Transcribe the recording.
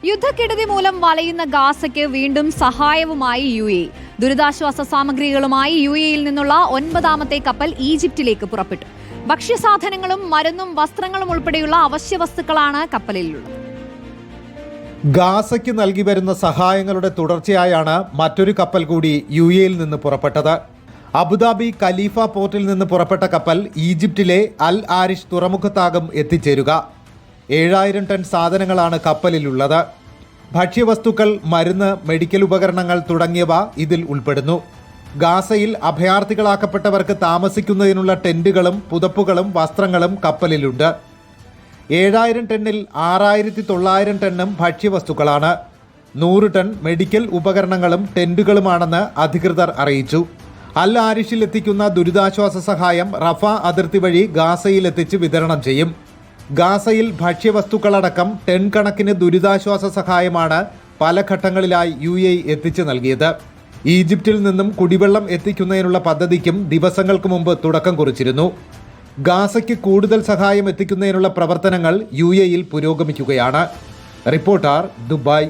യുദ്ധക്കെടുതി മൂലം വലയുന്ന ഗാസയ്ക്ക് വീണ്ടും സഹായവുമായി UAE. ദുരിതാശ്വാസ സാമഗ്രികളുമായി UAEയിൽ നിന്നുള്ള 9ാമത്തെ കപ്പൽ ഈജിപ്തിലേക്ക് പുറപ്പെട്ടു. ഭക്ഷ്യസാധനങ്ങളും മരുന്നും വസ്ത്രങ്ങളും ഉൾപ്പെടെയുള്ള അവശ്യ വസ്തുക്കളാണ് കപ്പലിലുള്ളത്. ഗാസയ്ക്ക് നൽകി വരുന്ന സഹായങ്ങളുടെ തുടർച്ചയായാണ് മറ്റൊരു കപ്പൽ കൂടി UAEയിൽ നിന്ന് പുറപ്പെട്ടത്. അബുദാബി ഖലീഫ പോർട്ടിൽ നിന്ന് പുറപ്പെട്ട കപ്പൽ ഈജിപ്തിലെ അൽ ആരിഷ് തുറമുഖത്താകും എത്തിച്ചേരുക. 7000 ടൺ സാധനങ്ങളാണ് കപ്പലിലുള്ളത്. ഭക്ഷ്യവസ്തുക്കൾ, മരുന്ന്, മെഡിക്കൽ ഉപകരണങ്ങൾ തുടങ്ങിയവ ഇതിൽ ഉൾപ്പെടുന്നു. ഗാസയിൽ അഭയാർത്ഥികളാക്കപ്പെട്ടവർക്ക് താമസിക്കുന്നതിനുള്ള ടെന്റുകളും പുതപ്പുകളും വസ്ത്രങ്ങളും കപ്പലിലുണ്ട്. 7000 ടണ്ണിൽ 6900 ടണ്ണും ഭക്ഷ്യവസ്തുക്കളാണ്. 100 ടൺ മെഡിക്കൽ ഉപകരണങ്ങളും ടെന്റുകളുമാണെന്ന് അധികൃതർ അറിയിച്ചു. അൽ ആരിഷിൽ എത്തിക്കുന്ന ദുരിതാശ്വാസ സഹായം റഫ അതിർത്തി വഴി ഗാസയിൽ എത്തിച്ച് വിതരണം ചെയ്യും. ഗാസയിൽ ഭക്ഷ്യവസ്തുക്കളടക്കം ടൺ കണക്കിന് ദുരിതാശ്വാസ സഹായമാണ് പല ഘട്ടങ്ങളിലായി UAE എത്തിച്ചു നൽകിയത്. ഈജിപ്തിൽ നിന്നും കുടിവെള്ളം എത്തിക്കുന്നതിനുള്ള പദ്ധതിക്കും ദിവസങ്ങൾക്ക് മുമ്പ് തുടക്കം കുറിച്ചിരുന്നു. ഗാസയ്ക്ക് കൂടുതൽ സഹായം എത്തിക്കുന്നതിനുള്ള പ്രവർത്തനങ്ങൾ UAEയിൽ പുരോഗമിക്കുകയാണ്. Reporter, Dubai.